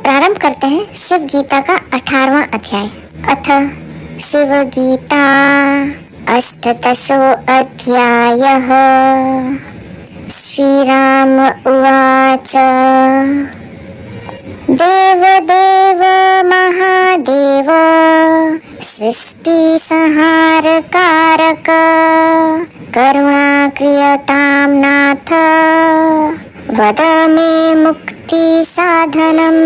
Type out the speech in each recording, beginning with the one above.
प्रारंभ करते हैं शिव गीता का 18वां अध्याय। अथ शिव गीता अष्टदशो अध्यायः। श्रीराम उवाच देवदेव महादेव सृष्टिसंहारकारक करुणाक्रियतां नाथ वद मे मुक्ति साधनम।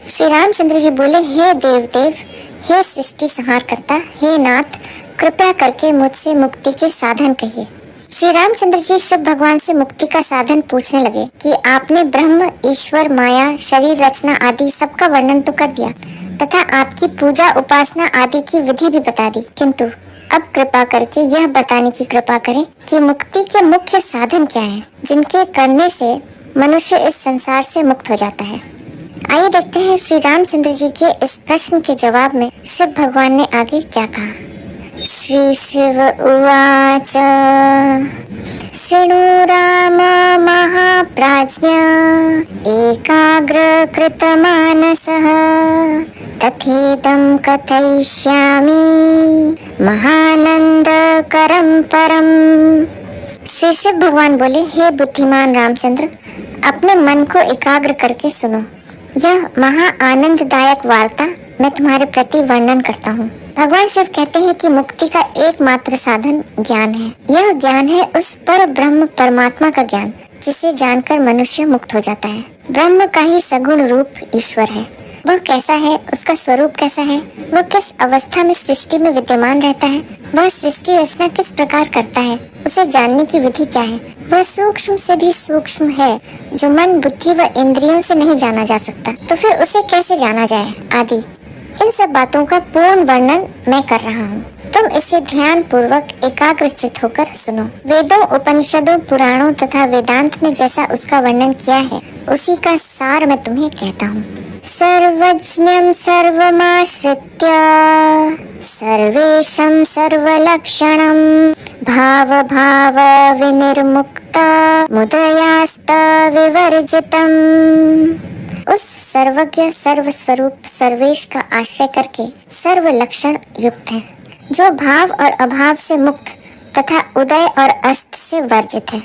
श्री रामचंद्र जी बोले, हे देवदेव, हे सृष्टि संहार करता, हे नाथ, कृपया करके मुझसे मुक्ति के साधन कहिए। श्री रामचंद्र जी शिव भगवान से मुक्ति का साधन पूछने लगे कि आपने ब्रह्म, ईश्वर, माया, शरीर रचना आदि सबका वर्णन तो कर दिया तथा आपकी पूजा उपासना आदि की विधि भी बता दी, किंतु अब कृपा करके यह बताने की कृपा करें कि मुक्ति के मुख्य साधन क्या हैं, जिनके करने से मनुष्य इस संसार से मुक्त हो जाता है। आइए देखते हैं श्री रामचंद्र जी के इस प्रश्न के जवाब में शिव भगवान ने आगे क्या कहा। श्री शिव उवाच शृणु राम महाप्राज्ञ एकाग्रकृतमानसः तथेदं कथयिष्यामि महानंदकरं परम। श्री शिव भगवान बोले, हे बुद्धिमान रामचंद्र, अपने मन को एकाग्र करके सुनो। यह महा आनंददायक वार्ता मैं तुम्हारे प्रति वर्णन करता हूँ। भगवान शिव कहते हैं कि मुक्ति का एकमात्र साधन ज्ञान है। यह ज्ञान है उस पर ब्रह्म परमात्मा का ज्ञान, जिसे जानकर मनुष्य मुक्त हो जाता है। ब्रह्म का ही सगुण रूप ईश्वर है। वह कैसा है, उसका स्वरूप कैसा है, वह किस अवस्था में सृष्टि में विद्यमान रहता है, वह सृष्टि रचना किस प्रकार करता है, उसे जानने की विधि क्या है, वह सूक्ष्म से भी सूक्ष्म है जो मन, बुद्धि व इंद्रियों से नहीं जाना जा सकता, तो फिर उसे कैसे जाना जाए आदि। इन सब बातों का पूर्ण वर्णन मैं कर रहा हूँ। तुम इसे ध्यान पूर्वक एकाग्रचित होकर सुनो। वेदों, उपनिषदों, पुराणों तथा वेदांत में जैसा उसका वर्णन किया है, उसी का सार मैं तुम्हें कहता हूँ। सर्वज्ञं सर्वमाश्रित्य सर्वेशं सर्वलक्षणं भाव भाव विनिर्मुक्त मुदयास्त विवर्जितम्। उस सर्वज्ञ, सर्वस्वरूप, सर्वेश का आश्रय करके सर्व लक्षण युक्त है, जो भाव और अभाव से मुक्त तथा उदय और अस्त से वर्जित है।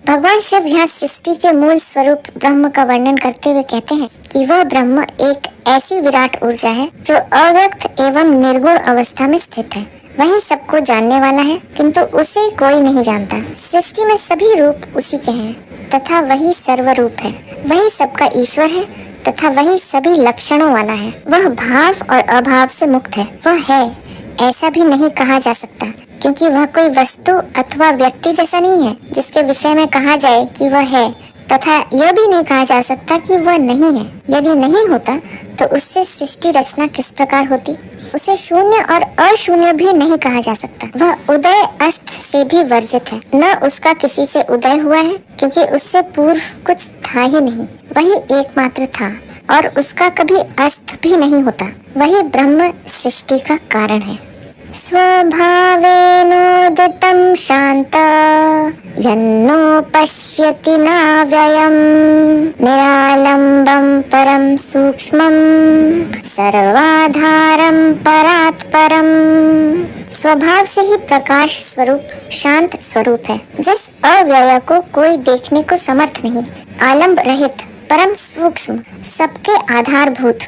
भगवान शिव यहाँ सृष्टि के मूल स्वरूप ब्रह्म का वर्णन करते हुए कहते हैं कि वह ब्रह्म एक ऐसी विराट ऊर्जा है जो अव्यक्त एवं निर्गुण अवस्था में स्थित है। वही सबको जानने वाला है, किंतु उसे कोई नहीं जानता। सृष्टि में सभी रूप उसी के हैं तथा वही सर्वरूप है। वही सबका ईश्वर है तथा वही सभी लक्षणों वाला है। वह भाव और अभाव से मुक्त है। वह है ऐसा भी नहीं कहा जा सकता, क्योंकि वह कोई वस्तु अथवा व्यक्ति जैसा नहीं है जिसके विषय में कहा जाए कि वह है, तथा यह भी नहीं कहा जा सकता कि वह नहीं है। यदि नहीं होता तो उससे सृष्टि रचना किस प्रकार होती। उसे शून्य और अशून्य भी नहीं कहा जा सकता। वह उदय अस्त से भी वर्जित है। न उसका किसी से उदय हुआ है, क्योंकि उससे पूर्व कुछ था ही नहीं। वही एकमात्र था और उसका कभी अस्त भी नहीं होता। वही ब्रह्म सृष्टि का कारण है। स्वभावेनोदितं शांत यन्नो पश्यति नाव्ययम् निरालंबं परम सूक्ष्मं सर्वाधारं परात्परम्। स्वभाव से ही प्रकाश स्वरूप शांत स्वरूप है, जिस अव्यय को कोई देखने को समर्थ नहीं, आलंब रहित, परम सूक्ष्म, सबके आधारभूत,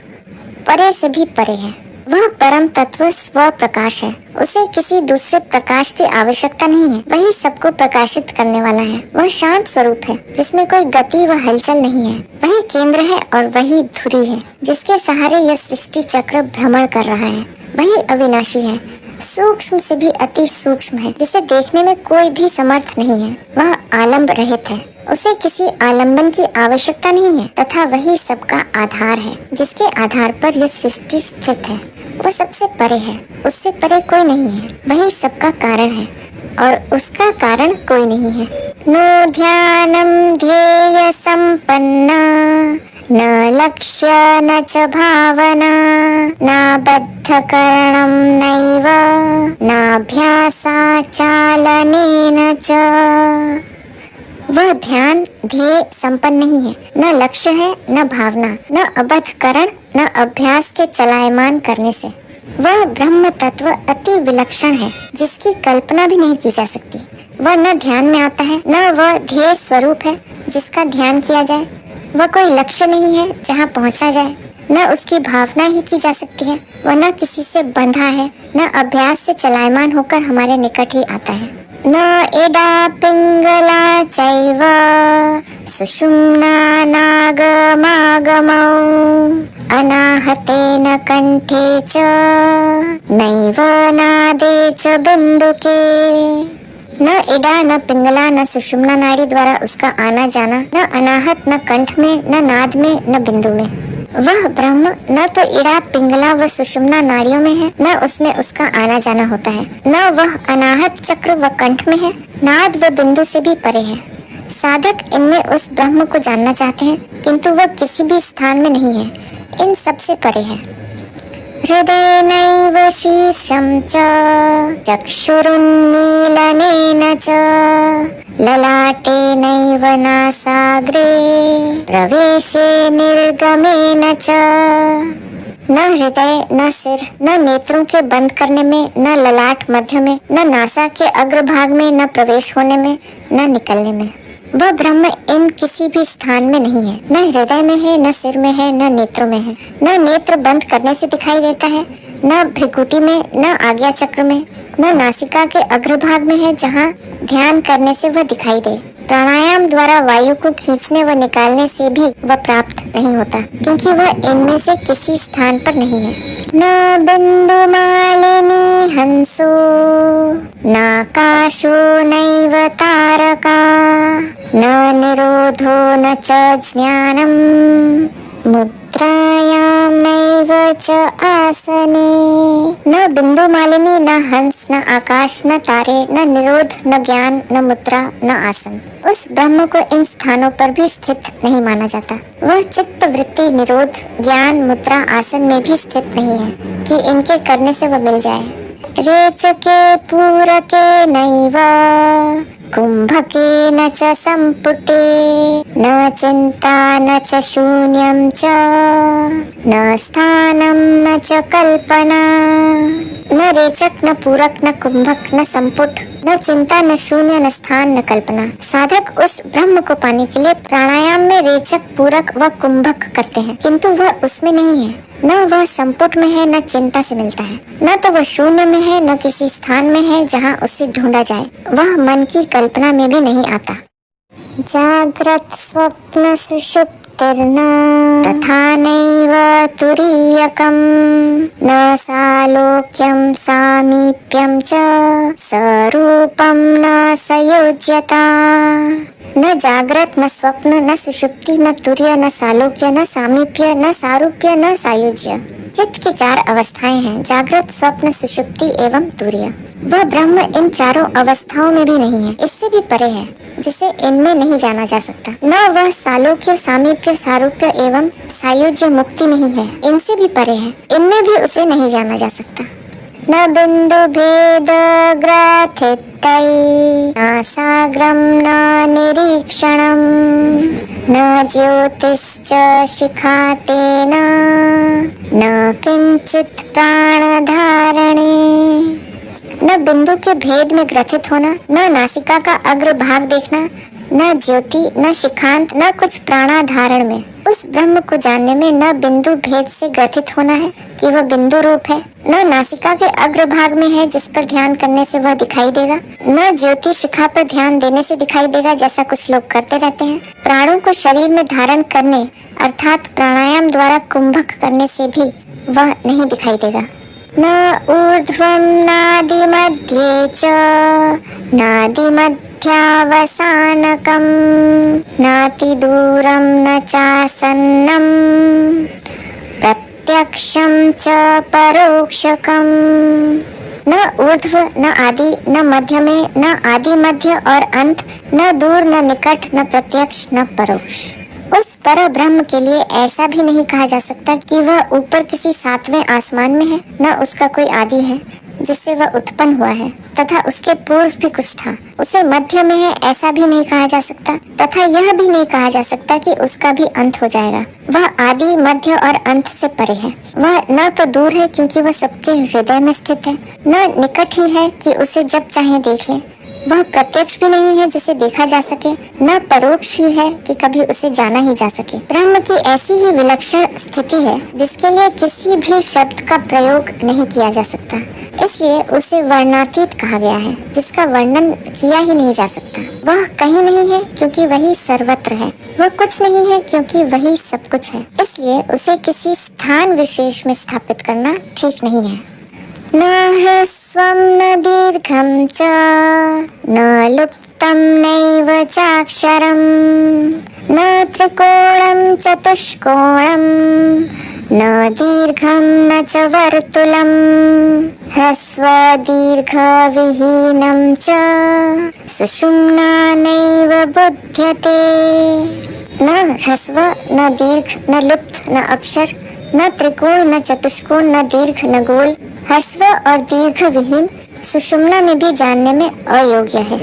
परे से भी परे है। वह परम तत्व स्व प्रकाश है। उसे किसी दूसरे प्रकाश की आवश्यकता नहीं है। वही सबको प्रकाशित करने वाला है। वह शांत स्वरूप है, जिसमें कोई गति व हलचल नहीं है। वही केंद्र है और वही धुरी है, जिसके सहारे यह सृष्टि चक्र भ्रमण कर रहा है। वही अविनाशी है, सूक्ष्म से भी अति सूक्ष्म है, जिसे देखने में कोई भी समर्थ नहीं है। वह आलंब रहित है, उसे किसी आलंबन की आवश्यकता नहीं है, तथा वही सबका आधार है, जिसके आधार पर यह सृष्टि स्थित है। वह सबसे परे है, उससे परे कोई नहीं है। वही सबका कारण है और उसका कारण कोई नहीं है। नो ध्यानम ध्येय संपन्ना न लक्ष्य न च भावना न बद्धकरणं नैव नाभ्यासाचालनेन च। वह ध्यान ध्येय संपन्न नहीं है, न लक्ष्य है, न भावना, न अबद्धकरण, न अभ्यास के चलायमान करने से। वह ब्रह्म तत्व अति विलक्षण है, जिसकी कल्पना भी नहीं की जा सकती। वह न ध्यान में आता है, न वह ध्येय स्वरूप है जिसका ध्यान किया जाए। वह कोई लक्ष्य नहीं है जहाँ पहुँचा जाए, न उसकी भावना ही की जा सकती है। वह न किसी से बंधा है, न अभ्यास से चलायमान होकर हमारे निकट ही आता है। न एडा पिंगला चैव सुषुम्ना नागमागमौ अनाहतेन कंठे च नैव नादे च बिंदुके। न इडा, न पिंगला, न सुषुम्ना नाड़ी द्वारा उसका आना जाना, न अनाहत, न कंठ में, न नाद में, न बिंदु में। वह ब्रह्म न तो इड़ा, पिंगला व सुषुम्ना नाड़ियों में है, न उसमें उसका आना जाना होता है, न वह अनाहत चक्र व कंठ में है, नाद व बिंदु से भी परे है। साधक इनमें उस ब्रह्म को जानना चाहते हैं, किंतु वह किसी भी स्थान में नहीं है, इन सबसे परे है। हृदयेनैव शीर्षं च चक्षुरुन्मीलनेन च ललाटेनैव नासाग्रे प्रवेशे निर्गमेन च। न हृदय, न सिर, न नेत्रों के बंद करने में, न ललाट मध्य में, न नासा के अग्रभाग में, न प्रवेश होने में, न निकलने में। वह ब्रह्म इन किसी भी स्थान में नहीं है, न हृदय में है, न सिर में है, न नेत्रों में है, न नेत्र बंद करने से दिखाई देता है, न भ्रिकुटी में, न आज्ञा चक्र में, न नासिका के अग्रभाग में है जहाँ ध्यान करने से वह दिखाई दे। प्राणायाम द्वारा वायु को खींचने व निकालने से भी वह प्राप्त नहीं होता, क्योंकि वह इनमें से किसी स्थान पर नहीं है। न बिंदु मालिनी हंसो नाकाशो नैव तारका न निरोधो न च ज्ञानम मुद्रायां नैव च आसने। न बिंदु मालिनी, न हंस, न आकाश, न तारे, न निरोध, न ज्ञान, न मुद्रा, न आसन। उस ब्रह्म को इन स्थानों पर भी स्थित नहीं माना जाता। वह चित्त वृत्ति, निरोध, ज्ञान, मुद्रा, आसन में भी स्थित नहीं है कि इनके करने से वह मिल जाए। रेचके पूरके नैव कुंभके न च संपुटे न चिंता न च शून्यं च न स्थानं न च कल्पना। न रेचक, न पूरक, न कुंभक, न संपुट, न चिंता, न शून्य, न स्थान, न कल्पना। साधक उस ब्रह्म को पाने के लिए प्राणायाम में रेचक, पूरक व कुंभक करते हैं, किंतु वह उसमें नहीं है। न वह संपुट में है, न चिंता से मिलता है, न तो वह शून्य में है, न किसी स्थान में है जहाँ उसे ढूंढा जाए। वह मन की कल्पना में भी नहीं आता। जाग्रत स्वप्न सुषुप्तिर्न तथा नैव तुरीयकं न सालोक्यं सामीप्यं च स्वरूपं न संयोज्यता। न जागृत, न स्वप्न, न सुषुप्ति, न तुर्य, न सालोक्य, न सामीप्य, न सारूप्य, न सायुज्य। चित्त की चार अवस्थाएं हैं, जागृत, स्वप्न, सुषुप्ति एवं तुर्य। वह ब्रह्म इन चारों अवस्थाओं में भी नहीं है, इससे भी परे है, जिसे इनमें नहीं जाना जा सकता। न वह सालोक्य, सामीप्य, सारूप्य एवं सायुज्य मुक्ति नहीं है, इनसे भी परे है, इनमें भी उसे नहीं जाना जा सकता। न बिंदु भेद ग्रथितै न साग्रं न निरीक्षणं न ज्योतिश्च शिखातेन न किंचित प्राणधारणे। न बिंदु के भेद में ग्रथित होना, न नासिका का अग्रभाग देखना, न ज्योति, न शिखांत, न कुछ प्राणाधारण में। उस ब्रह्म को जानने में न बिंदु भेद से ग्रथित होना है कि वह बिंदु रूप है, न नासिका के अग्रभाग में है जिस पर ध्यान करने से वह दिखाई देगा, न ज्योति शिखा पर ध्यान देने से दिखाई देगा जैसा कुछ लोग करते रहते हैं। प्राणों को शरीर में धारण करने अर्थात प्राणायाम द्वारा कुंभक करने से भी वह नहीं दिखाई देगा। न ऊर्ध्वं नादिमध्ये च नादिमध्यावसानकं नातिदूरं न चासन्नं प्रत्यक्षं च परोक्षकं। न ऊर्ध्व, न आदि, न मध्य में, न आदि मध्य और अंत, न दूर, न निकट, न प्रत्यक्ष, न परोक्ष। उस पर ब्रह्म के लिए ऐसा भी नहीं कहा जा सकता कि वह ऊपर किसी सातवें आसमान में है, न उसका कोई आदि है जिससे वह उत्पन्न हुआ है तथा उसके पूर्व भी कुछ था। उसे मध्य में है ऐसा भी नहीं कहा जा सकता तथा यह भी नहीं कहा जा सकता कि उसका भी अंत हो जाएगा। वह आदि मध्य और अंत से परे है। वह न तो दूर है क्योंकि वह सबके हृदय में स्थित है, न निकट ही है कि उसे जब चाहे देख ले। वह प्रत्यक्ष भी नहीं है जिसे देखा जा सके, न परोक्ष ही है कि कभी उसे जाना ही जा सके। ब्रह्म की ऐसी ही विलक्षण स्थिति है जिसके लिए किसी भी शब्द का प्रयोग नहीं किया जा सकता, इसलिए उसे वर्णातीत कहा गया है, जिसका वर्णन किया ही नहीं जा सकता। वह कहीं नहीं है क्योंकि वही सर्वत्र है, वह कुछ नहीं है क्योंकि वही सब कुछ है, इसलिए उसे किसी स्थान विशेष में स्थापित करना ठीक नहीं है। न ह्रस्वं न दीर्घं च न लुप्तं नैव चाक्षरं न त्रिकोणं चतुष्कोणं न दीर्घं न च वर्तुलं ह्रस्व दीर्घ विहीनं च सुषुम्ना नैव बुध्यते। न ह्रस्व न दीर्घ न लुप्त न अक्षर न त्रिकोण न चतुष्कोण न दीर्घ न गोल, ह्रस्व और दीर्घ विहीन सुषुम्ना में भी जानने में अयोग्य है।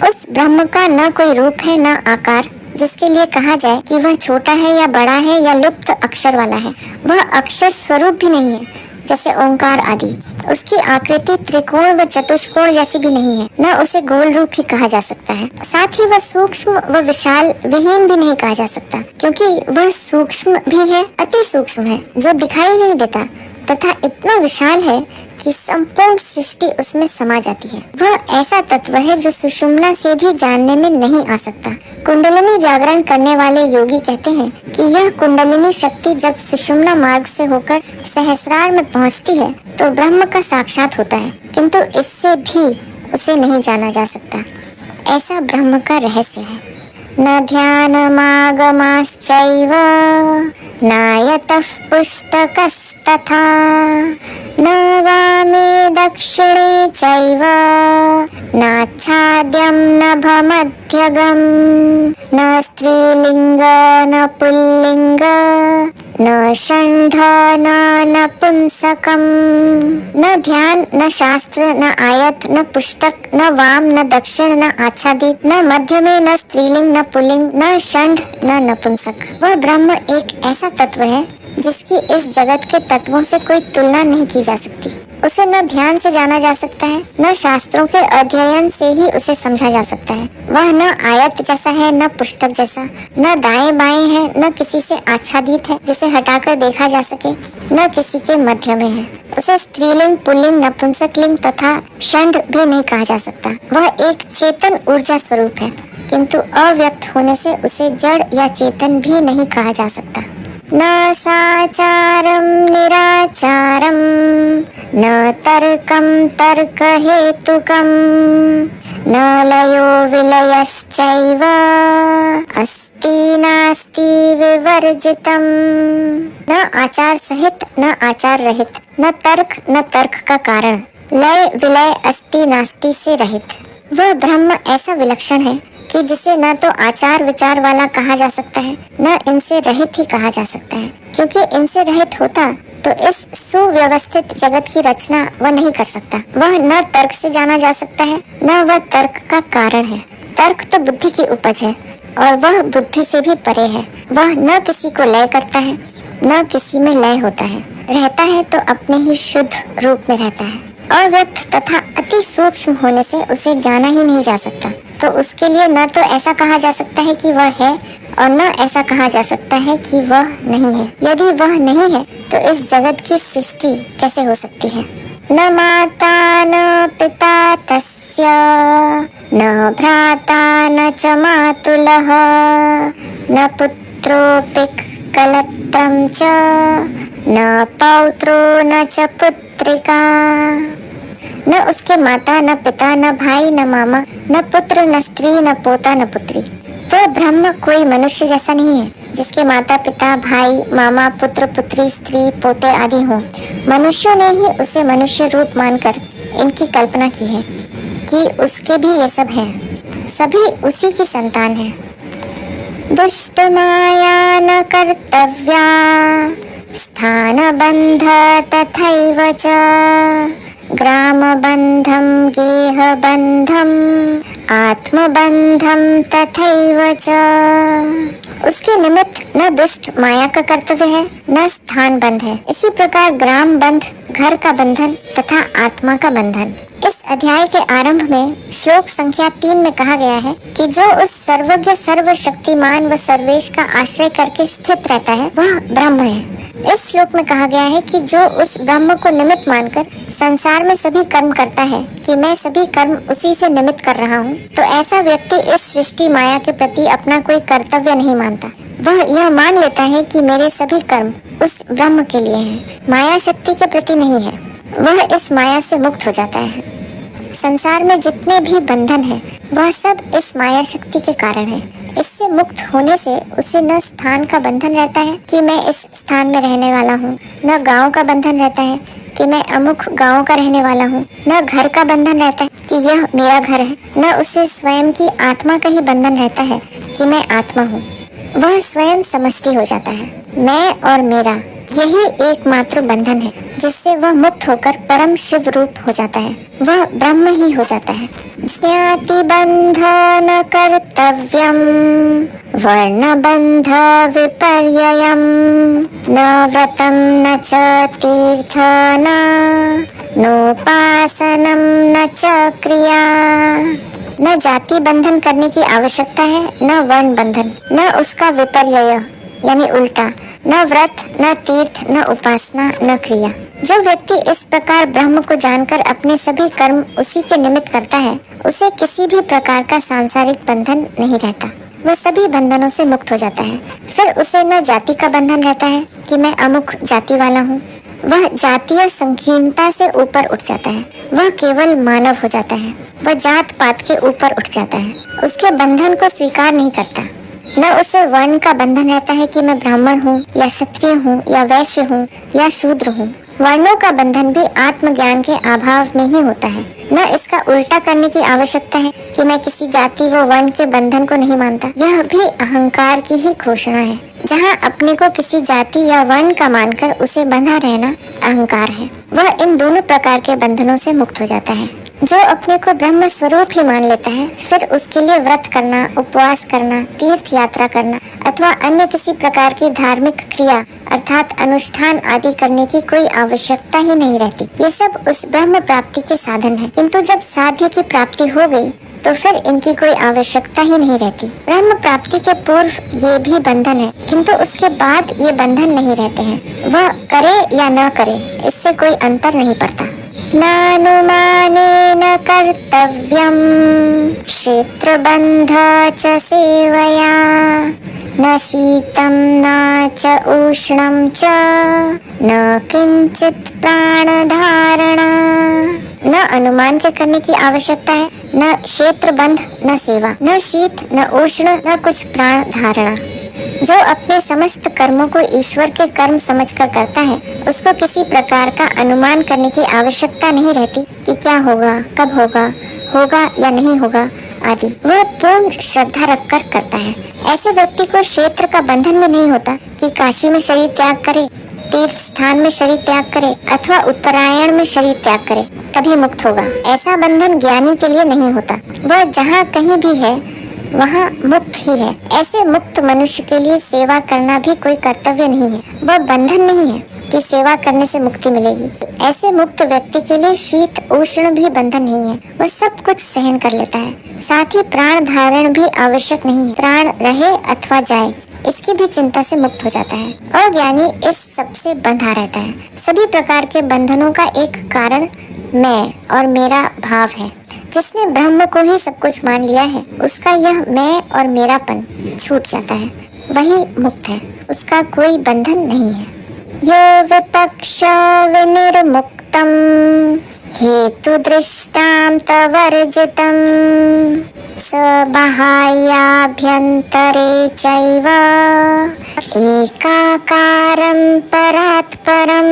उस ब्रह्म का न कोई रूप है न आकार जिसके लिए कहा जाए कि वह छोटा है या बड़ा है या लुप्त अक्षर वाला है। वह अक्षर स्वरूप भी नहीं है जैसे ओंकार आदि। उसकी आकृति त्रिकोण व चतुष्कोण जैसी भी नहीं है, न उसे गोल रूप ही कहा जा सकता है। साथ ही वह सूक्ष्म व विशाल विहीन भी नहीं कहा जा सकता क्योंकि वह सूक्ष्म भी है, अति सूक्ष्म है, जो दिखाई नहीं देता तथा इतना विशाल है कि संपूर्ण सृष्टि उसमें समा जाती है। वह ऐसा तत्व है जो सुषुम्ना से भी जानने में नहीं आ सकता। कुंडलिनी जागरण करने वाले योगी कहते हैं कि यह कुंडलिनी शक्ति जब सुषुम्ना मार्ग से होकर सहस्रार में पहुंचती है तो ब्रह्म का साक्षात होता है, किंतु इससे भी उसे नहीं जाना जा सकता। ऐसा ब्रह्म का रहस्य है। न ध्यानमागमाश्चैव नायतः पुस्तकस्तथा न वामे दक्षिणे चैव नाच्छाद्यं नभमध्यगं न स्त्रीलिंग न पुल्लिंग न षण्ढ न नपुंसकम्। न ध्यान न शास्त्र न आयत न पुस्तक न वाम न दक्षिण न आच्छादित न मध्य में न स्त्रीलिंग न पुल्लिंग न षण्ढ न नपुंसक। वह ब्रह्म एक ऐसा तत्व है जिसकी इस जगत के तत्वों से कोई तुलना नहीं की जा सकती। उसे न ध्यान से जाना जा सकता है, न शास्त्रों के अध्ययन से ही उसे समझा जा सकता है। वह न आयत जैसा है न पुस्तक जैसा, न दाएं बाएं है न किसी से आच्छादित है जिसे हटाकर देखा जा सके, न किसी के मध्य में है। उसे स्त्रीलिंग पुल्लिंग नपुंसकलिंग तथा षण्ढ भी नहीं कहा जा सकता। वह एक चेतन ऊर्जा स्वरूप है, किंतु अव्यक्त होने से उसे जड़ या चेतन भी नहीं कहा जा सकता। न साचारं निराचारं न तर्कं तर्कहेतुकं न लयो विलयश्चैव अस्ति नास्ति विवर्जितम्। न आचार सहित न आचार रहित, न तर्क का कारण, लय विलय अस्ति नास्ति से रहित। वह ब्रह्म ऐसा विलक्षण है कि जिसे न तो आचार विचार वाला कहा जा सकता है न इनसे रहित ही कहा जा सकता है, क्योंकि इनसे रहित होता तो इस सुव्यवस्थित जगत की रचना वह नहीं कर सकता। वह न तर्क से जाना जा सकता है न वह तर्क का कारण है। तर्क तो बुद्धि की उपज है और वह बुद्धि से भी परे है। वह न किसी को लय करता है न किसी में लय होता है, रहता है तो अपने ही शुद्ध रूप में रहता है। अव्यक्त तथा अति सूक्ष्म होने से उसे जाना ही नहीं जा सकता, तो उसके लिए न तो ऐसा कहा जा सकता है कि वह है और न ऐसा कहा जा सकता है कि वह नहीं है। यदि वह नहीं है तो इस जगत की सृष्टि कैसे हो सकती है। न माता न पिता तस्य न भ्राता न च मातुलः न पुत्रोऽपि कलत्रं च न पौत्रो न च पुत्रिका। न उसके माता न पिता न भाई न मामा न पुत्र न स्त्री न पोता न पुत्री। वह ब्रह्म कोई मनुष्य जैसा नहीं है जिसके माता पिता भाई मामा पुत्र पुत्री स्त्री पोते आदि हों। मनुष्यों ने ही उसे मनुष्य रूप मानकर इनकी कल्पना की है कि उसके भी ये सब हैं, सभी उसी की संतान है। दुष्ट माया न कर्तव्या स्थान बंध तथैव च ग्रामबन्धं गेहबन्धं आत्मबन्धं तथैव च। उसके निमित्त न दुष्ट माया का कर्तव्य है न स्थान बंध है। इसी प्रकार ग्राम बंध, घर का बंधन तथा आत्मा का बंधन। इस अध्याय के आरंभ में श्लोक संख्या 3 में कहा गया है कि जो उस सर्वज्ञ सर्वशक्तिमान व सर्वेश का आश्रय करके स्थित रहता है वह ब्रह्म है। इस श्लोक में कहा गया है कि जो उस ब्रह्म को निमित्त मानकर संसार में सभी कर्म करता है कि मैं सभी कर्म उसी से निमित्त कर रहा हूँ, तो ऐसा व्यक्ति इस सृष्टि माया के प्रति अपना कोई कर्तव्य नहीं मानता। वह यह मान लेता है कि मेरे सभी कर्म उस ब्रह्म के लिए हैं, माया शक्ति के प्रति नहीं है। वह इस माया से मुक्त हो जाता है। संसार में जितने भी बंधन है वह सब इस माया शक्ति के कारण है। इससे मुक्त होने से उसे न स्थान का बंधन रहता है कि मैं इस स्थान में रहने वाला हूँ, न गांव का बंधन रहता है कि मैं अमुक गांव का रहने वाला हूँ, न घर का बंधन रहता है कि यह मेरा घर है, न उसे स्वयं की आत्मा का ही बंधन रहता है कि मैं आत्मा हूँ। वह स्वयं समष्टि हो जाता है। मैं और मेरा यही एकमात्र बंधन है जिससे वह मुक्त होकर परम शिव रूप हो जाता है। वह ब्रह्म ही हो जाता है। ज्ञाति बंधन कर्तव्यम वर्ण बंध विपर्ययम न व्रतम न च तीर्थ नोपासनम न च क्रिया। न जाति बंधन करने की आवश्यकता है, न वर्ण बंधन, न उसका विपर्यय यानी उल्टा, न व्रत, न तीर्थ, न उपासना, न क्रिया। जो व्यक्ति इस प्रकार ब्रह्म को जानकर अपने सभी कर्म उसी के निमित्त करता है, उसे किसी भी प्रकार का सांसारिक बंधन नहीं रहता। वह सभी बंधनों से मुक्त हो जाता है। फिर उसे न जाति का बंधन रहता है कि मैं अमुक जाति वाला हूँ। वह जातीय संकीर्णता से ऊपर उठ जाता है। वह केवल मानव हो जाता है। वह जात पात के ऊपर उठ जाता है। उसके बंधन को स्वीकार नहीं करता। न उसे वर्ण का बंधन रहता है कि मैं ब्राह्मण हूँ या क्षत्रिय हूँ या वैश्य हूँ या शूद्र हूँ। वर्णों का बंधन भी आत्मज्ञान के अभाव में ही होता है। न इसका उल्टा करने की आवश्यकता है कि मैं किसी जाति व वर्ण के बंधन को नहीं मानता। यह भी अहंकार की ही घोषणा है। जहाँ अपने को किसी जाति या वर्ण का मानकर उसे बंधा रहना अहंकार है। वह इन दोनों प्रकार के बंधनों से मुक्त हो जाता है। जो अपने को ब्रह्म स्वरूप ही मान लेता है, फिर उसके लिए व्रत करना, उपवास करना, तीर्थ यात्रा करना अथवा अन्य किसी प्रकार की धार्मिक क्रिया अर्थात अनुष्ठान आदि करने की कोई आवश्यकता ही नहीं रहती। ये सब उस ब्रह्म प्राप्ति के साधन है। किंतु जब साध्य की प्राप्ति हो गई तो फिर इनकी कोई आवश्यकता ही नहीं रहती। ब्रह्म प्राप्ति के पूर्व ये भी बंधन है, किंतु उसके बाद ये बंधन नहीं रहते हैं। वह करे या न करे इससे कोई अंतर नहीं पड़ता। नानुमानेन कर्तव्यं क्षेत्रबन्ध च सेवया न शीतं न च उष्णं च न किंचित प्राणधारणा। न अनुमान के करने की आवश्यकता है, न क्षेत्र बंध, न सेवा, न शीत, न उष्ण, न कुछ प्राण धारणा। जो अपने समस्त कर्मों को ईश्वर के कर्म समझकर करता है, उसको किसी प्रकार का अनुमान करने की आवश्यकता नहीं रहती कि क्या होगा, कब होगा, होगा या नहीं होगा आदि। वह पूर्ण श्रद्धा रखकर करता है। ऐसे व्यक्ति को क्षेत्र का बंधन भी नहीं होता कि काशी में शरीर त्याग करे, तीर्थ स्थान में शरीर त्याग करे अथवा उत्तरायण में शरीर त्याग करे तभी मुक्त होगा। ऐसा बंधन ज्ञानी के लिए नहीं होता। वह जहाँ कहीं भी है वहाँ मुक्त ही है। ऐसे मुक्त मनुष्य के लिए सेवा करना भी कोई कर्तव्य नहीं है। वह बंधन नहीं है कि सेवा करने से मुक्ति मिलेगी। ऐसे मुक्त व्यक्ति के लिए शीत उष्ण भी बंधन नहीं है। वह सब कुछ सहन कर लेता है। साथ ही प्राण धारण भी आवश्यक नहीं है। प्राण रहे अथवा जाए इसकी भी चिंता से मुक्त हो जाता है। अज्ञानी इस सब से बंधा रहता है। सभी प्रकार के बंधनों का एक कारण मैं और मेरा भाव है। जिसने ब्रह्म को ही सब कुछ मान लिया है, उसका यह मैं और मेरापन छूट जाता है। वही मुक्त है। उसका कोई बंधन नहीं है। यो विपक्ष विनिर्मुक्तम हेतु दृष्टां तवर्जितम स बाह्याभ्यन्तरे चैव एकाकारं परात्परम।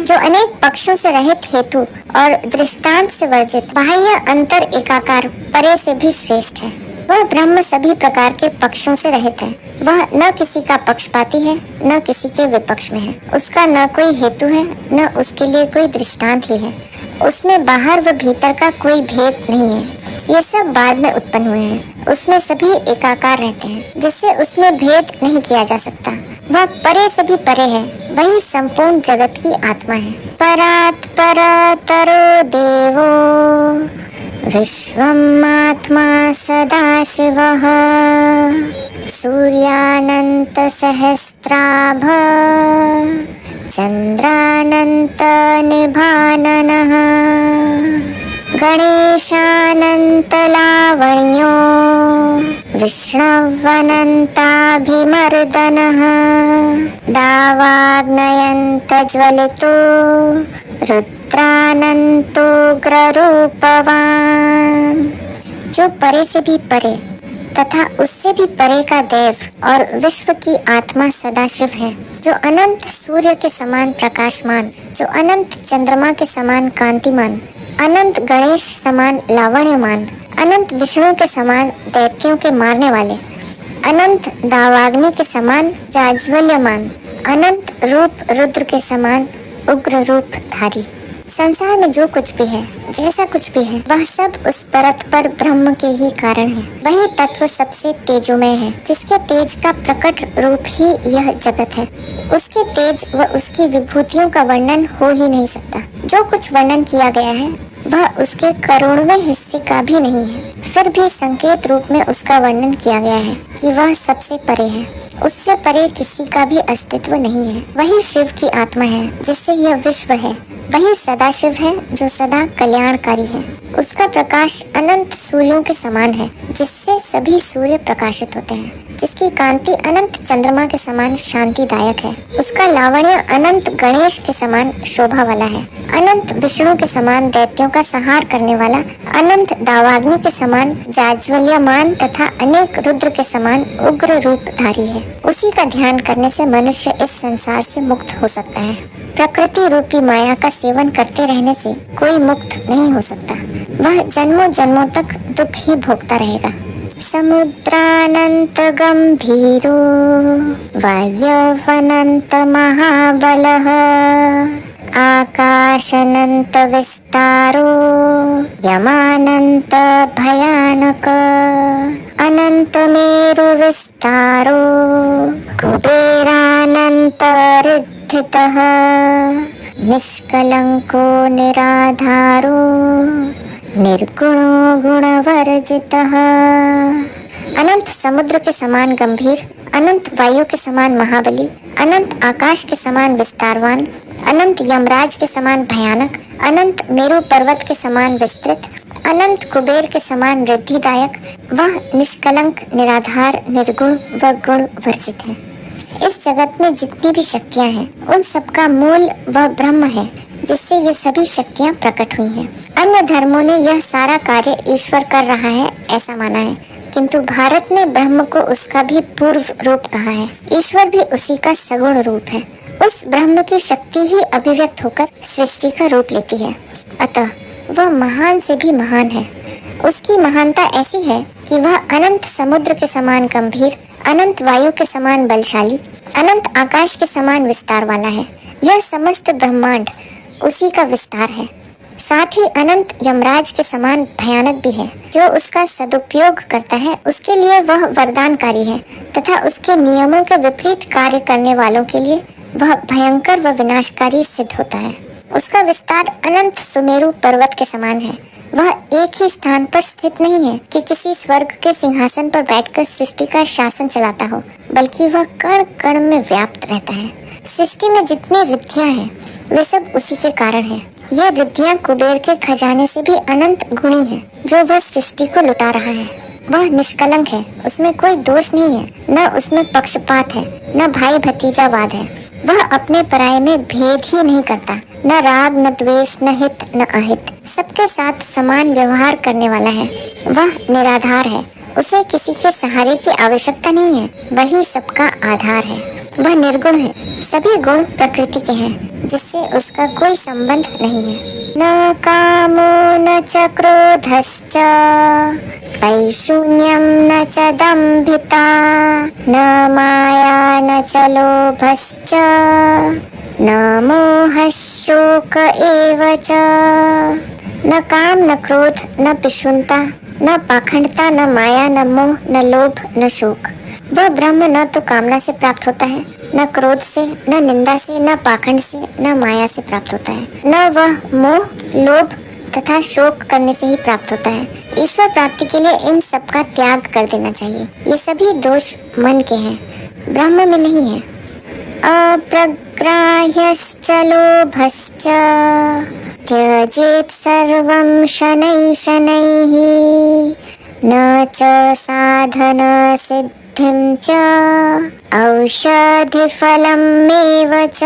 जो अनेक पक्षों से रहित हेतु और दृष्टांत से वर्जित बाह्य अंतर एकाकार परे से भी श्रेष्ठ है। वह ब्रह्म सभी प्रकार के पक्षों से रहित है। वह न किसी का पक्षपाती है, न किसी के विपक्ष में है। उसका न कोई हेतु है, न उसके लिए कोई दृष्टांत ही है। उसमें बाहर व भीतर का कोई भेद नहीं है। ये सब बाद में उत्पन्न हुए हैं। उसमें सभी एकाकार रहते हैं, जिससे उसमें भेद नहीं किया जा सकता। वह परे से भी परे है, वही संपूर्ण जगत की आत्मा है। परात् परतरो देवो विश्वमात्मा सदाशिवः सूर्यानंत सहस्राभ चंद्रानंत निभाननः गणेशानंत लावण्यो विष्णवनन्ताभिमर्दनः दावाग्नयन्त ज्वलितो रुद्रानन्तोग्ररूपवान्। जो परे से भी परे तथा उससे भी परे का देव और विश्व की आत्मा सदाशिव है, जो अनंत सूर्य के समान प्रकाशमान, जो अनंत चंद्रमा के समान कांतिमान, अनंत गणेश समान लावण्यमान, अनंत विष्णु के समान दैत्यों के मारने वाले, अनंत दावाग्नि के समान जाज्वल्यमान, अनंत रूप रुद्र के समान उग्र रूप धारी। संसार में जो कुछ भी है, जैसा कुछ भी है, वह सब उस परत पर ब्रह्म के ही कारण है। वही तत्व सबसे तेजोमय है, जिसके तेज का प्रकट रूप ही यह जगत है। उसके तेज व उसकी विभूतियों का वर्णन हो ही नहीं सकता। जो कुछ वर्णन किया गया है वह उसके करोड़वें हिस्से का भी नहीं है। फिर भी संकेत रूप में उसका वर्णन किया गया है कि वह सबसे परे है। उससे परे किसी का भी अस्तित्व नहीं है। वही शिव की आत्मा है, जिससे यह विश्व है। वही सदाशिव है, जो सदा कल्याणकारी है। उसका प्रकाश अनंत सूर्यों के समान है, जिससे सभी सूर्य प्रकाशित होते हैं। जिसकी कांति अनंत चंद्रमा के समान शांतिदायक है। उसका लावण्य अनंत गणेश के समान शोभा वाला है, अनंत विष्णु के समान दैत्यों का संहार करने वाला, अनंत दावाग्नि के समान जाज्वल्यमान तथा अनेक रुद्र के समान उग्र रूपधारी है। उसी का ध्यान करने से मनुष्य इस संसार से मुक्त हो सकता है। प्रकृति रूपी माया का सेवन करते रहने से कोई मुक्त नहीं हो सकता। वह जन्मों जन्मों तक दुख ही भोगता रहेगा। समुद्रानंत गंभीरो वायवनंत महाबलः आकाशनंत विस्तारो यमानंत भयानक अनंत मेरु विस्तारो कुबेरानंत रिद्धितः निष्कलंको निराधारो निर्गुणो गुणवर्जितः। अनंत समुद्र के समान गंभीर, अनंत वायु के समान महाबली, अनंत आकाश के समान विस्तारवान, अनंत यमराज के समान भयानक, अनंत मेरु पर्वत के समान विस्तृत, अनंत कुबेर के समान रिद्धिदायक, वह निष्कलंक, निराधार, निर्गुण व गुण वर्जित है। इस जगत में जितनी भी शक्तियां हैं, उन सबका मूल वह ब्रह्म है, जिससे ये सभी शक्तियां प्रकट हुई हैं। अन्य धर्मों ने यह सारा कार्य ईश्वर कर रहा है ऐसा माना है, किंतु भारत ने ब्रह्म को उसका भी पूर्व रूप कहा है। ईश्वर भी उसी का सगुण रूप है। उस ब्रह्म की शक्ति ही अभिव्यक्त होकर सृष्टि का रूप लेती है। अतः वह महान से भी महान है। उसकी महानता ऐसी है कि वह अनंत समुद्र के समान गंभीर, अनंत वायु के समान बलशाली, अनंत आकाश के समान विस्तार वाला है। यह समस्त ब्रह्मांड उसी का विस्तार है। साथ ही अनंत यमराज के समान भयानक भी है। जो उसका सदुपयोग करता है उसके लिए वह वरदानकारी है, तथा उसके नियमों के विपरीत कार्य करने वालों के लिए वह भयंकर व विनाशकारी सिद्ध होता है। उसका विस्तार अनंत सुमेरु पर्वत के समान है। वह एक ही स्थान पर स्थित नहीं है कि किसी स्वर्ग के सिंहासन पर बैठकर सृष्टि का शासन चलाता हो, बल्कि वह कण कण में व्याप्त रहता है। सृष्टि में जितनी रिद्धियां हैं वे सब उसी के कारण हैं। यह रिद्धियां कुबेर के खजाने से भी अनंत गुणी है, जो वह सृष्टि को लुटा रहा है। वह निष्कलंक है, उसमें कोई दोष नहीं है, न उसमें पक्षपात है, न भाई भतीजावाद है। वह अपने पराये में भेद ही नहीं करता, न राग, न द्वेष, न हित, न अहित, सबके साथ समान व्यवहार करने वाला है। वह निराधार है, उसे किसी के सहारे की आवश्यकता नहीं है, वही सबका आधार है। वह निर्गुण है, सभी गुण प्रकृति के हैं, जिससे उसका कोई संबंध नहीं है। न कामो न च क्रोधश्च पैशून्यम न च दम्भिता न माया न च लोभश्च न मोह शोक एव च। न काम, न क्रोध, न पिशुनता, न पाखंडता, न माया, न मोह, न लोभ, न शोक। वह ब्रह्म न तो कामना से प्राप्त होता है, न क्रोध से, न निंदा से, न पाखंड से, न माया से प्राप्त होता है। न वह मोह, लोभ तथा शोक करने से ही प्राप्त होता है। ईश्वर प्राप्ति के लिए इन सब का त्याग कर देना चाहिए। ये सभी दोष मन के हैं, ब्रह्म में नहीं है। अप्रग्राह्यश्च लोभश्च त्यजेत् सर्वं शनैः शनैः न च साधन सिद्धिं च औषधि फलमेव च।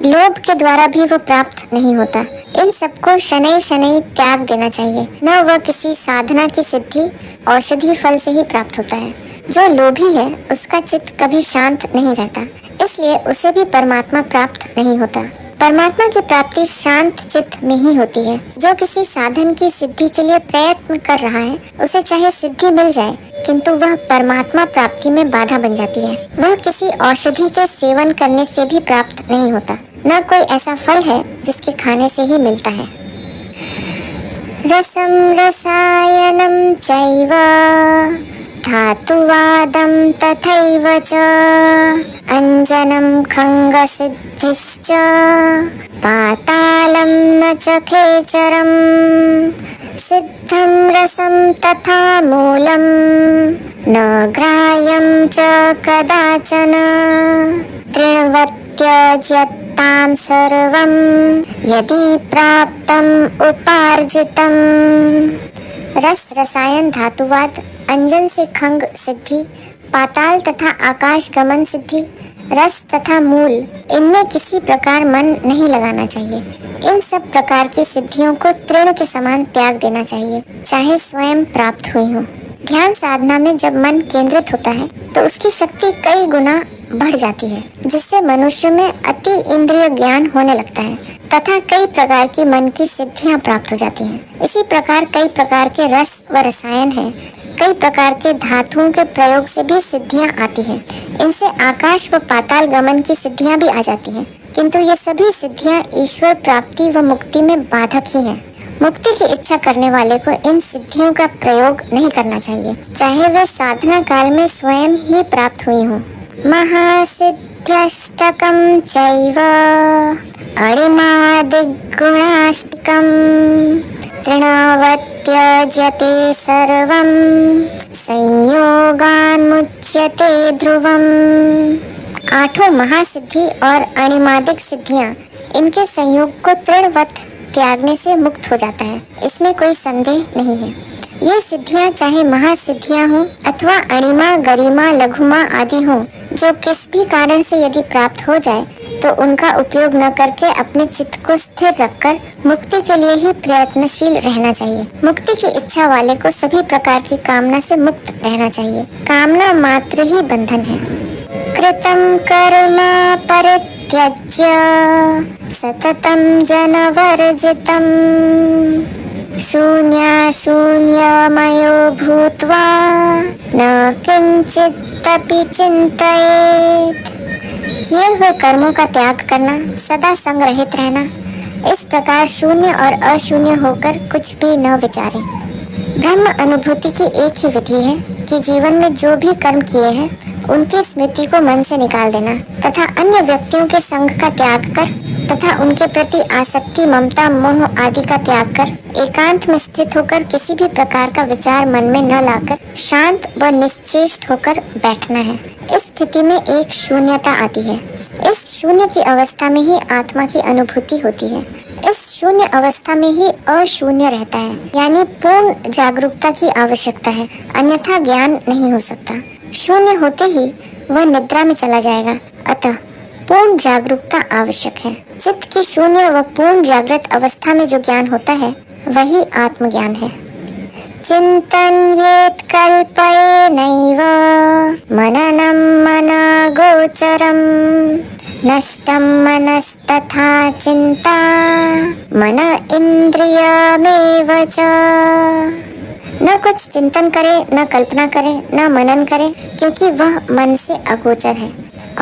लोभ के द्वारा भी वो प्राप्त नहीं होता। इन सबको शनै शनै त्याग देना चाहिए। न वह किसी साधना की सिद्धि औषधि फल से ही प्राप्त होता है। जो लोभी है उसका चित्त कभी शांत नहीं रहता, इसलिए उसे भी परमात्मा प्राप्त नहीं होता। परमात्मा की प्राप्ति शांत चित्त में ही होती है। जो किसी साधन की सिद्धि के लिए प्रयत्न कर रहा है, उसे चाहे सिद्धि मिल जाए, किंतु वह परमात्मा प्राप्ति में बाधा बन जाती है। वह किसी औषधि के सेवन करने से भी प्राप्त नहीं होता। न कोई ऐसा फल है जिसके खाने से ही मिलता है। रसं रसायनं चैव धातुवादं तथैव च अंजनं खंगसिद्धिश्च पातालं न च खेचरम् सिद्धं रसं तथा मूलं न ग्राह्यं च कदाचन तृणवत्यज्यतां सर्वं यदि प्राप्तम् उपार्जितम्। रस, रसायन, धातुवाद, अंजन से खंग सिद्धि, पाताल तथा आकाश गमन सिद्धि, रस तथा मूल, इनमें किसी प्रकार मन नहीं लगाना चाहिए। इन सब प्रकार की सिद्धियों को तृण के समान त्याग देना चाहिए, चाहे स्वयं प्राप्त हुई हो। ध्यान साधना में जब मन केंद्रित होता है तो उसकी शक्ति कई गुना बढ़ जाती है, जिससे मनुष्य में अति इंद्रिय ज्ञान होने लगता है तथा कई प्रकार की मन की सिद्धियां प्राप्त हो जाती हैं। इसी प्रकार कई प्रकार के रस व रसायन हैं, कई प्रकार के धातुओं के प्रयोग से भी सिद्धियां आती हैं। इनसे आकाश व पाताल गमन की सिद्धियां भी आ जाती हैं, किंतु ये सभी सिद्धियां ईश्वर प्राप्ति व मुक्ति में बाधक ही हैं। मुक्ति की इच्छा करने वाले को इन सिद्धियों का प्रयोग नहीं करना चाहिए, चाहे वह साधना काल में स्वयं ही प्राप्त हुई हो। महासिद्ध्यष्टकं चैव अणिमादिगुणाष्टकं तृणवत्यज्यते सर्वं संयोगान्मुच्यते ध्रुवम्। आठों महासिद्धि और अणिमादिक सिद्धियां, इनके संयोग को तृणवत त्यागने से मुक्त हो जाता है, इसमें कोई संदेह नहीं है। ये सिद्धियां चाहे महासिद्धियां हों अथवा अणिमा, गरिमा, लघुमा आदि हों, जो किस भी कारण से यदि प्राप्त हो जाए तो उनका उपयोग न करके अपने चित्त को स्थिर रखकर मुक्ति के लिए ही प्रयत्नशील रहना चाहिए। मुक्ति की इच्छा वाले को सभी प्रकार की कामना से मुक्त रहना चाहिए। कामना मात्र ही बंधन है। कृतं कर्म परित्यज्य सततं जनवर्जितं शून्यमयो भूत्वा न किंचिदपि चिंतयेत्। किए हुए कर्मों का त्याग करना, सदा संग रहित रहना, इस प्रकार शून्य और अशून्य होकर कुछ भी न विचारे। ब्रह्म अनुभूति की एक ही विधि है कि जीवन में जो भी कर्म किए हैं उनकी स्मृति को मन से निकाल देना तथा अन्य व्यक्तियों के संग का त्याग कर तथा उनके प्रति आसक्ति, ममता, मोह आदि का त्याग कर एकांत में स्थित होकर किसी भी प्रकार का विचार मन में न लाकर शांत व निश्चेष्ट होकर बैठना है। इस स्थिति में एक शून्यता आती है। इस शून्य की अवस्था में ही आत्मा की अनुभूति होती है। इस शून्य अवस्था में ही अशून्य रहता है, यानी पूर्ण जागरूकता की आवश्यकता है, अन्यथा ज्ञान नहीं हो सकता। शून्य होते ही वह निद्रा में चला जाएगा, अतः पूर्ण जागरूकता आवश्यक है। चित्त की शून्य व पूर्ण जागृत अवस्था में जो ज्ञान होता है वही आत्मज्ञान है। चिन्तयेत् कल्पयेनैव मननं मनगोचरं नष्टं मनस्तथा चिन्ता मन इंद्रियमेव च। न कुछ चिंतन करे, न कल्पना करे, न मनन करे, क्योंकि वह मन से अगोचर है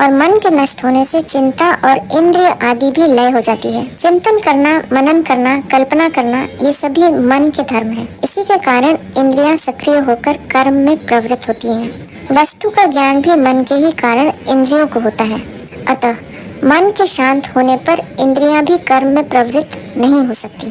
और मन के नष्ट होने से चिंता और इंद्रिय आदि भी लय हो जाती है। चिंतन करना, मनन करना, कल्पना करना, ये सभी मन के धर्म है। इसी के कारण इंद्रियां सक्रिय होकर कर्म में प्रवृत्त होती हैं। वस्तु का ज्ञान भी मन के ही कारण इंद्रियों को होता है। अतः मन के शांत होने पर इंद्रियां भी कर्म में प्रवृत्त नहीं हो सकती।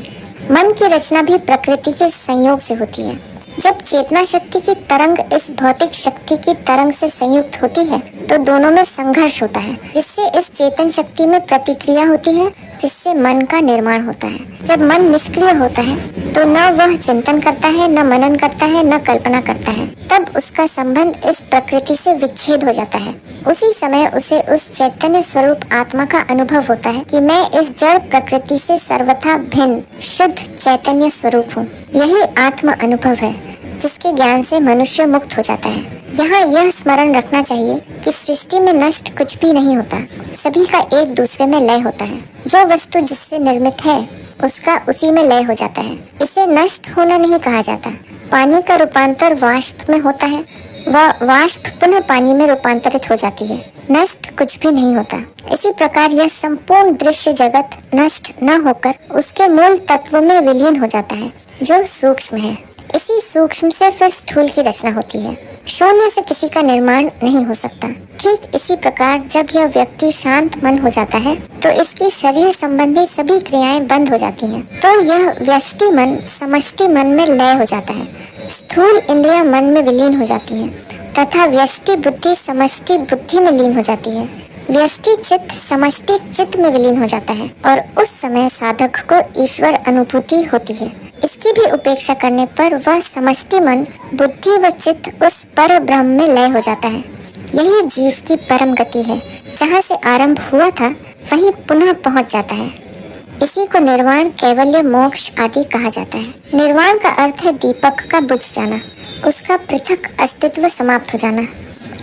मन की रचना भी प्रकृति के संयोग से होती है। जब चेतना शक्ति की तरंग इस भौतिक शक्ति की तरंग से संयुक्त होती है तो दोनों में संघर्ष होता है, जिससे इस चेतन शक्ति में प्रतिक्रिया होती है, जिससे मन का निर्माण होता है। जब मन निष्क्रिय होता है तो न वह चिंतन करता है, न मनन करता है, न कल्पना करता है। तब उसका संबंध इस प्रकृति से विच्छेद हो जाता है। उसी समय उसे उस चैतन्य स्वरूप आत्मा का अनुभव होता है कि मैं इस जड़ प्रकृति से सर्वथा भिन्न शुद्ध चैतन्य स्वरूप हूँ। यही आत्म अनुभव है जिसके ज्ञान से मनुष्य मुक्त हो जाता है। यहाँ यह स्मरण रखना चाहिए कि सृष्टि में नष्ट कुछ भी नहीं होता, सभी का एक दूसरे में लय होता है। जो वस्तु जिससे निर्मित है उसका उसी में लय हो जाता है। इसे नष्ट होना नहीं कहा जाता। पानी का रूपांतर वाष्प में होता है, वह वाष्प पुनः पानी में रूपांतरित हो जाती है। नष्ट कुछ भी नहीं होता। इसी प्रकार यह संपूर्ण दृश्य जगत नष्ट न होकर उसके मूल तत्व में विलीन हो जाता है, जो सूक्ष्म है। इसी सूक्ष्म से फिर स्थूल की रचना होती है। शून्य से किसी का निर्माण नहीं हो सकता। ठीक इसी प्रकार जब यह व्यक्ति शांत मन हो जाता है तो इसकी शरीर संबंधी सभी क्रियाएं बंद हो जाती हैं। तो यह व्यष्टि मन समष्टि मन में लय हो जाता है। स्थूल इंद्रियां मन में विलीन हो जाती हैं तथा व्यष्टि बुद्धि समष्टि बुद्धि में लीन हो जाती है। व्यष्टि चित्त समष्टि चित्त में विलीन हो जाता है और उस समय साधक को ईश्वर अनुभूति होती है। इसकी भी उपेक्षा करने पर वह समष्टि मन बुद्धि व चित्त उस पर ब्रह्म में लय हो जाता है। यही जीव की परम गति है। जहाँ से आरंभ हुआ था वहीं पुनः पहुँच जाता है। इसी को निर्वाण, कैवल्य, मोक्ष आदि कहा जाता है। निर्वाण का अर्थ है दीपक का बुझ जाना, उसका पृथक अस्तित्व समाप्त हो जाना,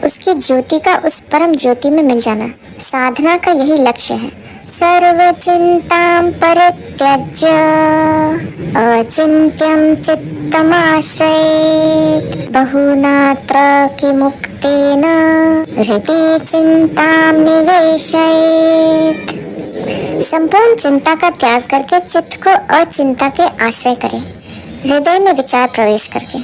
उसकी ज्योति का उस परम ज्योति में मिल जाना। साधना का यही लक्ष्य है। सर्व चिंतां परित्यज्य अचिंत्यं चित्तमाश्रयेत् बहुनात्र किमुक्तेन हृदि चिंतां निवेशयेत्। संपूर्ण चिंता का त्याग करके चित्त को अचिंता के आश्रय करें, हृदय में विचार प्रवेश करके।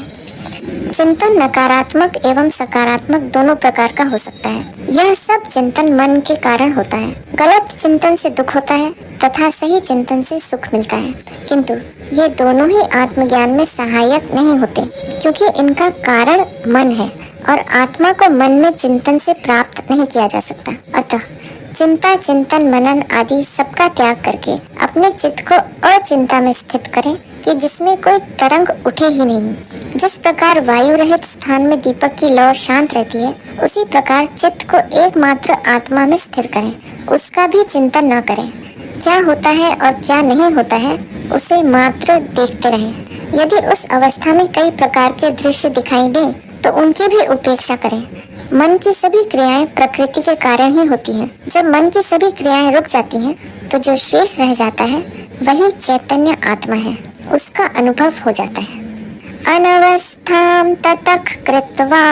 चिंतन नकारात्मक एवं सकारात्मक दोनों प्रकार का हो सकता है। यह सब चिंतन मन के कारण होता है। गलत चिंतन से दुख होता है तथा सही चिंतन से सुख मिलता है, किंतु ये दोनों ही आत्मज्ञान में सहायक नहीं होते, क्योंकि इनका कारण मन है और आत्मा को मन में चिंतन से प्राप्त नहीं किया जा सकता। अतः चिंता, चिंतन, मनन आदि सबका त्याग करके अपने चित्त को अचिंता में स्थित करें कि जिसमें कोई तरंग उठे ही नहीं। जिस प्रकार वायु रहित स्थान में दीपक की लौ शांत रहती है, उसी प्रकार चित्त को एकमात्र आत्मा में स्थिर करें, उसका भी चिंतन न करें। क्या होता है और क्या नहीं होता है उसे मात्र देखते रहें। यदि उस अवस्था में कई प्रकार के दृश्य दिखाई दें तो उनकी भी उपेक्षा करें। मन की सभी क्रियाएं प्रकृति के कारण ही होती हैं। जब मन की सभी क्रियाएं रुक जाती हैं तो जो शेष रह जाता है वही चैतन्य आत्मा है, उसका अनुभव हो जाता है। अनवस्थां ततः कृत्वा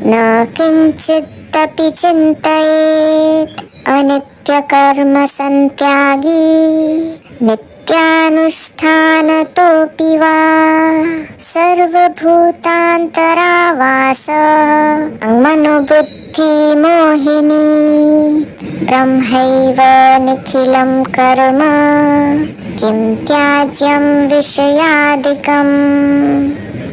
न किंचिदपि चिन्तयेत् अनित्य कर्म संत्यागी नित्यानुष्ठानतोऽपि वा सर्वभूतान्तरावास मनोबुद्धि मोहिनी ब्रह्मैव निखिलं कर्म किं त्याज्यं विषयादिकम्।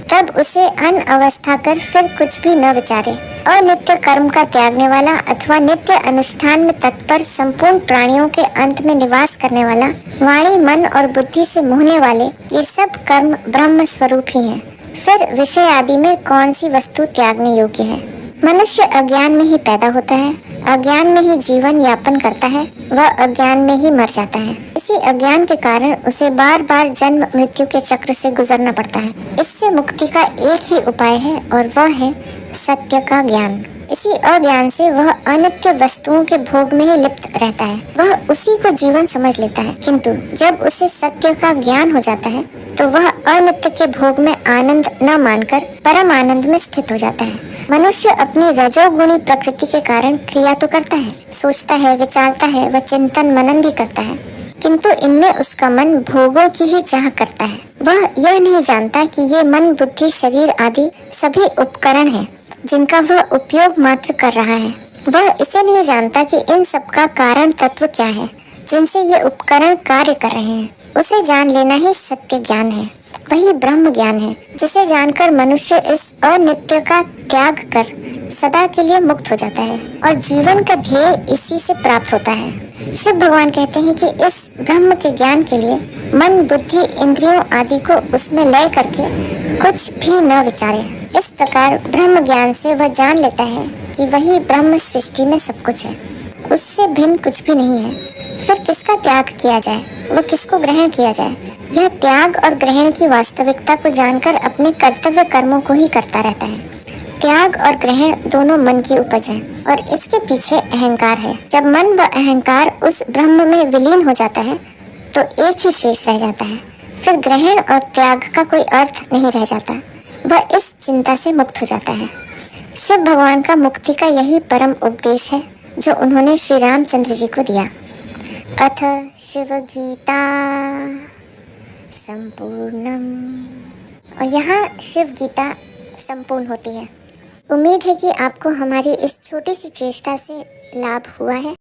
तब उसे अन अवस्था कर फिर कुछ भी न विचारे। अनित्य कर्म का त्यागने वाला अथवा नित्य अनुष्ठान में तत्पर संपूर्ण प्राणियों के अंत में निवास करने वाला, वाणी, मन और बुद्धि से मोहने वाले ये सब कर्म ब्रह्म स्वरूप ही हैं। फिर विषय आदि में कौन सी वस्तु त्यागने योग्य है? मनुष्य अज्ञान में ही पैदा होता है, अज्ञान में ही जीवन यापन करता है, वह अज्ञान में ही मर जाता है। इसी अज्ञान के कारण उसे बार बार जन्म मृत्यु के चक्र से गुजरना पड़ता है। इससे मुक्ति का एक ही उपाय है और वह है सत्य का ज्ञान। इसी अज्ञान से वह अनित्य वस्तुओं के भोग में ही लिप्त रहता है, वह उसी को जीवन समझ लेता है। किंतु जब उसे सत्य का ज्ञान हो जाता है तो वह अनित्य के भोग में आनंद न मानकर परम आनंद में स्थित हो जाता है। मनुष्य अपनी रजोगुणी प्रकृति के कारण क्रिया तो करता है, सोचता है, विचारता है, वह चिंतन मनन भी करता है, किंतु इनमें उसका मन भोगों की ही चाह करता है। वह यह नहीं जानता कि ये मन, बुद्धि, शरीर आदि सभी उपकरण हैं, जिनका वह उपयोग मात्र कर रहा है। वह इसे नहीं जानता कि इन सब का कारण तत्व क्या है, जिनसे ये उपकरण कार्य कर रहे हैं। उसे जान लेना ही सत्य ज्ञान है, वही ब्रह्म ज्ञान है, जिसे जानकर मनुष्य इस अनित्य का त्याग कर सदा के लिए मुक्त हो जाता है और जीवन का ध्येय इसी से प्राप्त होता है। शिव भगवान कहते हैं कि इस ब्रह्म के ज्ञान के लिए मन, बुद्धि, इंद्रियों आदि को उसमें लय करके कुछ भी न विचारे। इस प्रकार ब्रह्म ज्ञान से वह जान लेता है कि वही ब्रह्म सृष्टि में सब कुछ है, उससे भिन्न कुछ भी नहीं है। फिर किसका त्याग किया जाए, वो किसको ग्रहण किया जाए? यह त्याग और ग्रहण की वास्तविकता को जानकर अपने कर्तव्य कर्मों को ही करता रहता है। त्याग और ग्रहण दोनों मन की उपज है और इसके पीछे अहंकार है। जब मन व अहंकार उस ब्रह्म में विलीन हो जाता है तो एक ही शेष रह जाता है। फिर ग्रहण और त्याग का कोई अर्थ नहीं रह जाता, वह इस चिंता से मुक्त हो जाता है। शिव भगवान का मुक्ति का यही परम उपदेश है जो उन्होंने श्री रामचंद्र जी को दिया। अथ शिव गीता संपूर्णम। और यहाँ शिव गीता संपूर्ण होती है। उम्मीद है कि आपको हमारी इस छोटी सी चेष्टा से लाभ हुआ है।